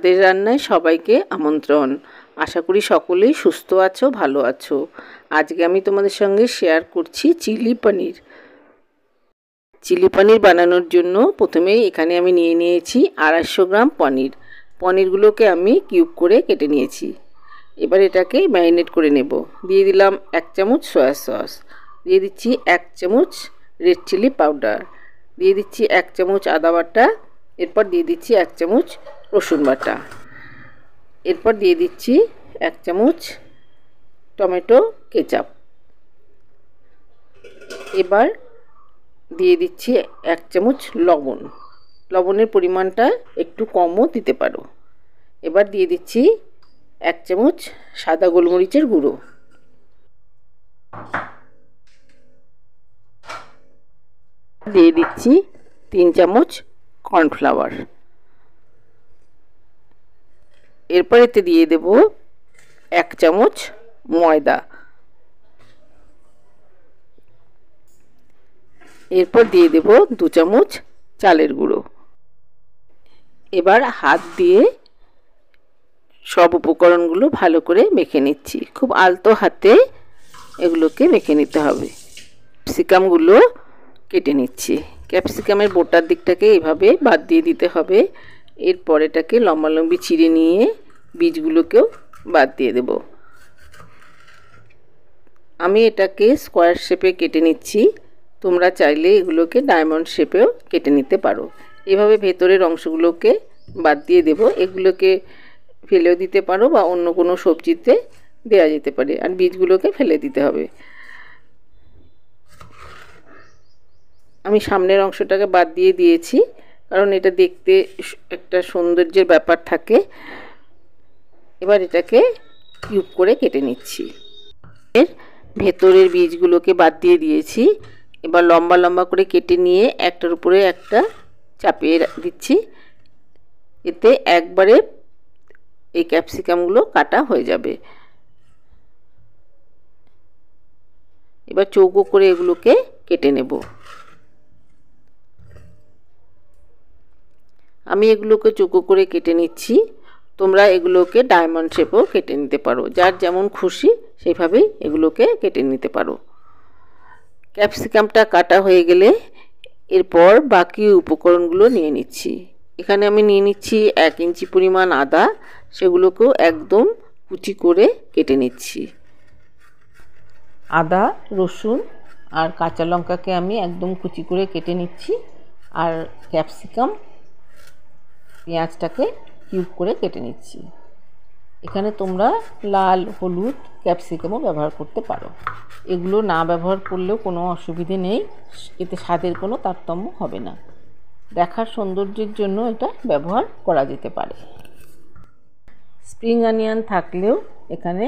স্বাদের রান্নায় সবাইকে আমন্ত্রণ। আশা করি সকলেই সুস্থ আছো, ভালো আছো। আজকে আমি তোমাদের সঙ্গে শেয়ার করছি চিলি পনির। চিলি পনির বানানোর জন্য প্রথমেই এখানে আমি নিয়ে নিয়েছি 250 গ্রাম পনির। পনিরগুলোকে আমি কিউব করে কেটে নিয়েছি। এবার এটাকে ম্যারিনেট করে নেব। দিয়ে দিলাম 1 চামচ সয়া সস, দিয়ে দিচ্ছি 1 চামচ রেড চিলি পাউডার, দিয়ে দিচ্ছি 1 চামচ আদা বাটা, এরপর দিয়ে দিচ্ছি 1 চামচ রসুন বাটা, এরপর দিয়ে দিচ্ছি 1 চামচ টমেটো কেচাপ, এবার দিয়ে দিচ্ছি 1 চামচ লবণ। লবণের পরিমাণটা একটু কমও দিতে পারো। এবার দিয়ে দিচ্ছি 1 চামচ সাদা গোলমরিচের গুঁড়ো, দিয়ে দিচ্ছি 3 চামচ কর্নফ্লাওয়ার। এরপর এতে দিয়ে দেব 1 চামচ ময়দা, এরপর দিয়ে দেব 2 চামচ চালের গুঁড়ো। এবার হাত দিয়ে সব উপকরণগুলো ভালো করে মেখে নিচ্ছি। খুব আলতো হাতে এগুলোকে মেখে নিতে হবে। ক্যাপসিকামগুলো কেটে নিচ্ছি। ক্যাপসিকামের বোটার দিকটাকে এভাবে বাদ দিয়ে দিতে হবে। এরপর এটাকে লম্বালম্বি চিড়ে নিয়ে বীজগুলোকেও বাদ দিয়ে দেব। আমি এটাকে স্কোয়ার শেপে কেটে নিচ্ছি। তোমরা চাইলে এগুলোকে ডায়মন্ড শেপেও কেটে নিতে পারো। এভাবে ভেতরের অংশগুলোকে বাদ দিয়ে দেব। এগুলোকে ফেলেও দিতে পারো বা অন্য কোনো সবজিতে দেওয়া যেতে পারে, আর বীজগুলোকে ফেলে দিতে হবে। আমি সামনের অংশটাকে বাদ দিয়ে দিয়েছি, কারণ এটা দেখতে একটা সৌন্দর্যের ব্যাপার থাকে। এবার এটাকে কিউব করে কেটে নিচ্ছি। এর ভেতরের বীজগুলোকে বাদ দিয়ে দিয়েছি। এবার লম্বা লম্বা করে কেটে নিয়ে একটার উপরে একটা চাপিয়ে দিচ্ছি। এতে একবারে এই ক্যাপসিকামগুলো কাটা হয়ে যাবে। এবার চৌকো করে এগুলোকে কেটে নেব। আমি এগুলোকে চৌকো করে কেটে নিচ্ছি। তোমরা এগুলোকে ডায়মন্ড শেপেও কেটে নিতে পারো। যার যেমন খুশি সেইভাবেই এগুলোকে কেটে নিতে পারো। ক্যাপসিকামটা কাটা হয়ে গেলে এরপর বাকি উপকরণগুলো নিয়ে নিচ্ছি। এখানে আমি নিয়ে নিচ্ছি 1 ইঞ্চি পরিমাণ আদা, সেগুলোকেও একদম কুচি করে কেটে নিচ্ছি। আদা, রসুন আর কাঁচা লঙ্কাকে আমি একদম কুচি করে কেটে নিচ্ছি। আর ক্যাপসিকাম, পেঁয়াজটাকে কিউব করে কেটে নিচ্ছি। এখানে তোমরা লাল, হলুদ ক্যাপসিকামও ব্যবহার করতে পারো। এগুলো না ব্যবহার করলেও কোনো অসুবিধে নেই, এতে স্বাদের কোনো তারতম্য হবে না। দেখার সৌন্দর্যের জন্য এটা ব্যবহার করা যেতে পারে। স্প্রিং অনিয়ন থাকলেও এখানে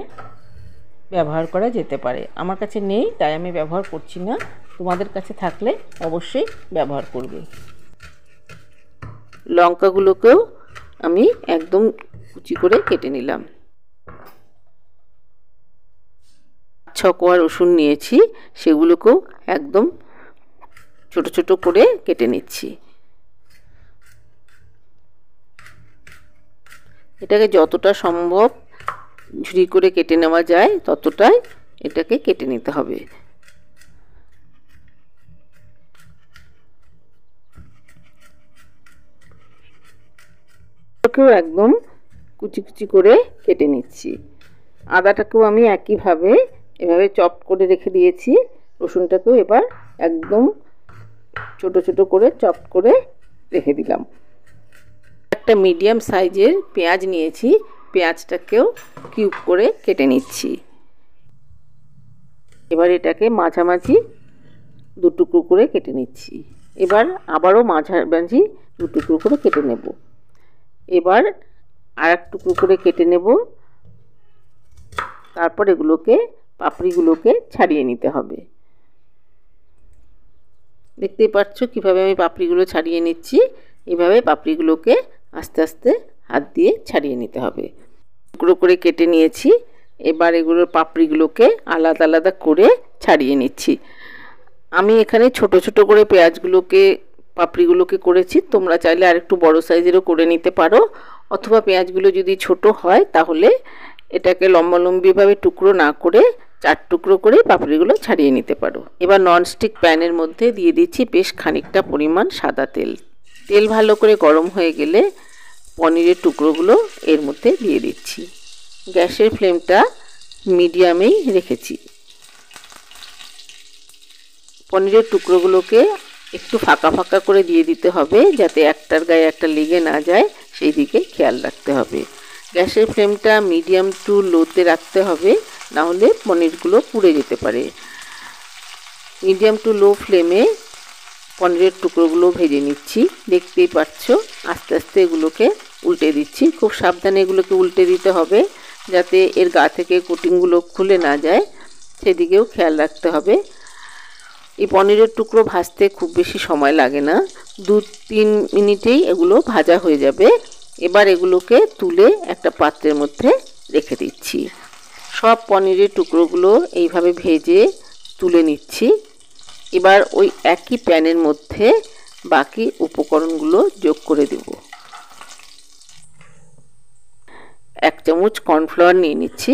ব্যবহার করা যেতে পারে। আমার কাছে নেই, তাই আমি ব্যবহার করছি না। তোমাদের কাছে থাকলে অবশ্যই ব্যবহার করবে। লঙ্কাগুলোকেও আমি একদম কুচি করে কেটে নিলাম। 6 কোয়া রসুন নিয়েছি, সেগুলোকেও একদম ছোট ছোট করে কেটে নিচ্ছি। এটাকে যতটা সম্ভব ঝুরি করে কেটে নেওয়া যায় ততটাই এটাকে কেটে নিতে হবে। এটাকেও একদম কুচি কুচি করে কেটে নিচ্ছি। আদাটাকেও আমি একইভাবে এভাবে চপ করে রেখে দিয়েছি। রসুনটাকেও এবার একদম ছোট ছোট করে চপ করে রেখে দিলাম। একটা মিডিয়াম সাইজের পেঁয়াজ নিয়েছি, পেঁয়াজটাকেও কিউব করে কেটে নিচ্ছি। এবার এটাকে মাঝামাঝি 2 টুকরো করে কেটে নিচ্ছি। এবার আবারও মাঝামাঝি 2 টুকরো করে কেটে নেব। এবার আর 1 টুকরো করে কেটে নেব। তারপর এগুলোকে পাপড়িগুলোকে ছাড়িয়ে নিতে হবে। দেখতেই পাচ্ছ কিভাবে আমি পাপড়িগুলো ছাড়িয়ে নিচ্ছি। এভাবে পাপড়িগুলোকে আস্তে আস্তে হাত দিয়ে ছাড়িয়ে নিতে হবে। টুকরো করে কেটে নিয়েছি। এবার এগুলোর পাপড়িগুলোকে আলাদা আলাদা করে ছাড়িয়ে নিচ্ছি। আমি এখানে ছোট ছোট করে পেঁয়াজগুলোকে, পাপড়িগুলোকে করেছি। তোমরা চাইলে আরেকটু বড় সাইজেরও করে নিতে পারো। অথবা পেঁয়াজগুলো যদি ছোট হয় তাহলে এটাকে লম্বালম্বিভাবে টুকরো না করে 4 টুকরো করে পাপড়িগুলো ছাড়িয়ে নিতে পারো। এবার ননস্টিক প্যানের মধ্যে দিয়ে দিচ্ছি বেশ খানিকটা পরিমাণ সাদা তেল। তেল ভালো করে গরম হয়ে গেলে পনিরের টুকরোগুলো এর মধ্যে দিয়ে দিচ্ছি। গ্যাসের ফ্লেমটা মিডিয়ামেই রেখেছি। পনিরের টুকরোগুলোকে একটু ফাঁকা ফাঁকা করে দিয়ে দিতে হবে, যাতে একটার গায়ে একটা লেগে না যায়, সেই দিকে খেয়াল রাখতে হবে। গ্যাসের ফ্লেমটা মিডিয়াম টু লোতে রাখতে হবে, না হলে পনিরগুলো পুড়ে যেতে পারে। মিডিয়াম টু লো ফ্লেমে পনিরের টুকরোগুলো ভেজে নিচ্ছি। দেখতেই পাচ্ছ আস্তে আস্তে এগুলোকে উল্টে দিচ্ছি। খুব সাবধানে এগুলোকে উল্টে দিতে হবে, যাতে এর গা থেকে কোটিংগুলো খুলে না যায়, সেদিকেও খেয়াল রাখতে হবে। এই পনিরের টুকরো ভাজতে খুব বেশি সময় লাগে না, 2-3 মিনিটেই এগুলো ভাজা হয়ে যাবে। এবার এগুলোকে তুলে একটা পাত্রের মধ্যে রেখে দিচ্ছি। সব পনিরের টুকরোগুলো এইভাবে ভেজে তুলে নিচ্ছি। এবার ওই একই প্যানের মধ্যে বাকি উপকরণগুলো যোগ করে দেব। 1 চামচ কর্নফ্লাওয়ার নিয়ে নিচ্ছি।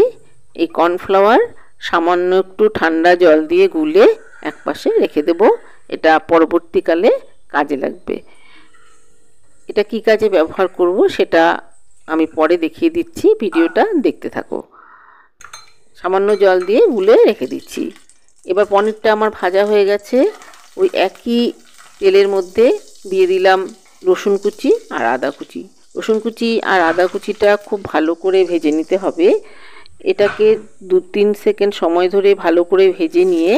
এই কর্নফ্লাওয়ার সামান্য একটু ঠান্ডা জল দিয়ে গুলে একপাশে রেখে দেব। এটা পরবর্তীকালে কাজে লাগবে। এটা কি কাজে ব্যবহার করব সেটা আমি পরে দেখিয়ে দিচ্ছি, ভিডিওটা দেখতে থাকো। সামান্য জল দিয়ে গুলে রেখে দিচ্ছি। এবার পনিরটা আমার ভাজা হয়ে গেছে। ওই একই তেলের মধ্যে দিয়ে দিলাম রসুন কুচি আর আদা কুচি। রসুন কুচি আর আদা কুচিটা খুব ভালো করে ভেজে নিতে হবে। এটাকে 2-3 সেকেন্ড সময় ধরে ভালো করে ভেজে নিয়ে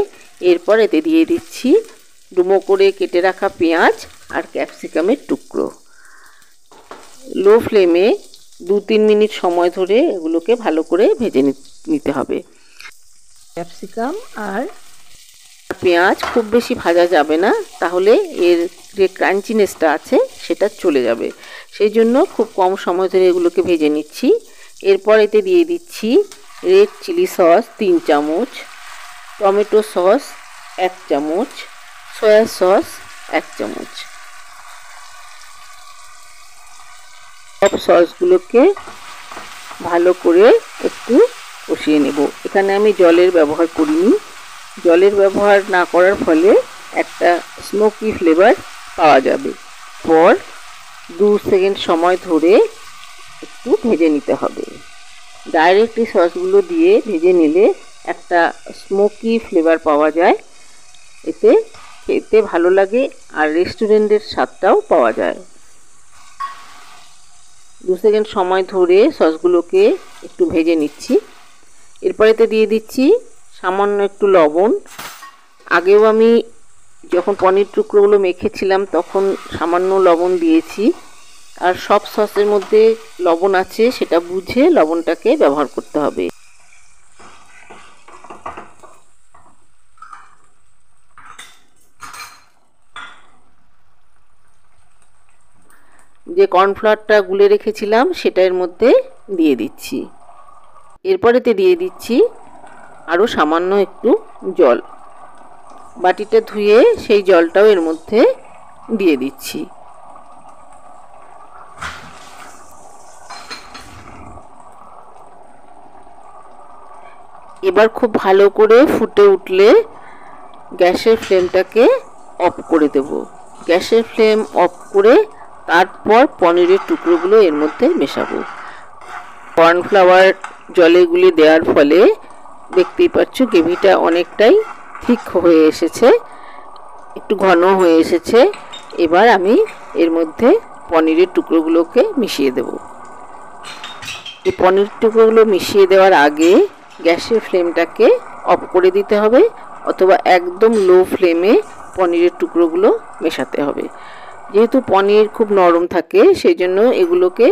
এরপর এতে দিয়ে দিচ্ছি ডুমো করে কেটে রাখা পেঁয়াজ আর ক্যাপসিকামের টুকরো। লো ফ্লেমে 2-3 মিনিট সময় ধরে এগুলোকে ভালো করে ভেজে নিতে হবে। ক্যাপসিকাম আর পেঁয়াজ খুব বেশি ভাজা যাবে না, তাহলে এর যে ক্রাঞ্চিনেসটা আছে সেটা চলে যাবে। সেই জন্য খুব কম সময় ধরে এগুলোকে ভেজে নিচ্ছি। এরপর এতে দিয়ে দিচ্ছি রেড চিলি সস 3 চামচ, টমেটো সস 1 চামচ, সয়া সস 1 চামচ। সব সসগুলোকে ভালো করে একটু কষিয়ে নেব। এখানে আমি জলের ব্যবহার করিনি। জলের ব্যবহার না করার ফলে একটা স্মোকি ফ্লেভার পাওয়া যাবে। পর 2 সেকেন্ড সময় ধরে একটু ভেজে নিতে হবে। ডাইরেক্ট এই সসগুলো দিয়ে ভেজে নিলে একটা স্মোকি ফ্লেভার পাওয়া যায়, এতে খেতে ভালো লাগে আর রেস্টুরেন্টের স্বাদটাও পাওয়া যায়। 2 সেকেন্ড সময় ধরে সসগুলোকে একটু ভেজে নিচ্ছি। এরপর এতে দিয়ে দিচ্ছি সামান্য একটু লবণ। আগেও আমি যখন পনির টুকরোগুলো মেখেছিলাম তখন সামান্য লবণ দিয়েছি, আর সব সসের মধ্যে লবণ আছে সেটা বুঝে লবণটাকে ব্যবহার করতে হবে। যে কর্নফ্লাওয়ারটা গুলে রেখেছিলাম সেটা এর মধ্যে দিয়ে দিচ্ছি। এরপর এতে দিয়ে দিচ্ছি আরও সামান্য একটু জল। বাটিটা ধুয়ে সেই জলটাও এর মধ্যে দিয়ে দিচ্ছি। এবার খুব ভালো করে ফুটে উঠলে গ্যাসের ফ্লেমটাকে অফ করে দেব। গ্যাসের ফ্লেম অফ করে তারপর পনিরের টুকরোগুলো এর মধ্যে মেশাবো। কর্নফ্লাওয়ার জলে গুলে দেওয়ার ফলে দেখতেই পাচ্ছ গ্রেভিটা অনেকটাই ঠিক হয়ে এসেছে, একটু ঘন হয়ে এসেছে। এবার আমি এর মধ্যে পনিরের টুকরোগুলোকে মিশিয়ে দেব। এই পনির টুকরোগুলো মিশিয়ে দেওয়ার আগে গ্যাসের ফ্লেমটাকে অফ করে দিতে হবে, অথবা একদম লো ফ্লেমে পনিরের টুকরোগুলো মেশাতে হবে। যেহেতু পনির খুব নরম থাকে সেই জন্য এগুলোকে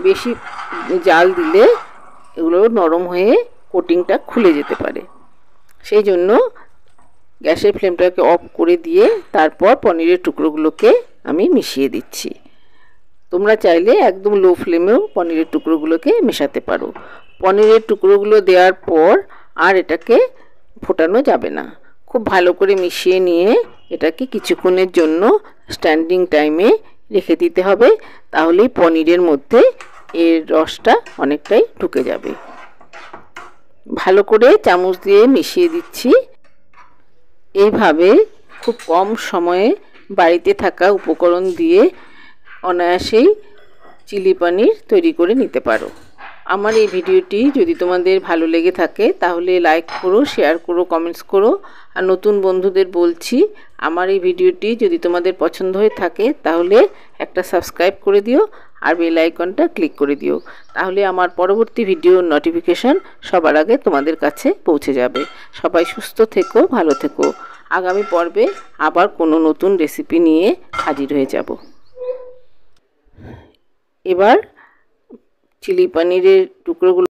বেশি জাল দিলে এগুলো নরম হয়ে কোটিংটা খুলে যেতে পারে। সেই জন্য গ্যাসের ফ্লেমটাকে অফ করে দিয়ে তারপর পনিরের টুকরোগুলোকে আমি মিশিয়ে দিচ্ছি। তোমরা চাইলে একদম লো ফ্লেমেও পনিরের টুকরোগুলোকে মেশাতে পারো। পনিরের টুকরোগুলো দেওয়ার পর আর এটাকে ফোটানো যাবে না। খুব ভালো করে মিশিয়ে নিয়ে এটাকে কিছুক্ষণের জন্য স্ট্যান্ডিং টাইমে রেখে দিতে হবে, তাহলেই পনিরের মধ্যে এর রসটা অনেকটাই ঢুকে যাবে। ভালো করে চামচ দিয়ে মিশিয়ে দিচ্ছি। এইভাবে খুব কম সময়ে বাড়িতে থাকা উপকরণ দিয়ে অনায়াসেই চিলি পনির তৈরি করে নিতে পারো। আমার এই ভিডিওটি যদি তোমাদের ভালো লেগে থাকে তাহলে লাইক করো, শেয়ার করো, কমেন্টস করো। আর নতুন বন্ধুদের বলছি, আমার এই ভিডিওটি যদি তোমাদের পছন্দ হয়ে থাকে তাহলে একটা সাবস্ক্রাইব করে দিও আর বেল আইকনটা ক্লিক করে দিও। তাহলে আমার পরবর্তী ভিডিওর নোটিফিকেশন সবার আগে তোমাদের কাছে পৌঁছে যাবে। সবাই সুস্থ থেকো, ভালো থেকো। আগামী পর্বে আবার কোনো নতুন রেসিপি নিয়ে হাজির হয়ে যাব। এবার চিলি পনিরের টুকরোগুলো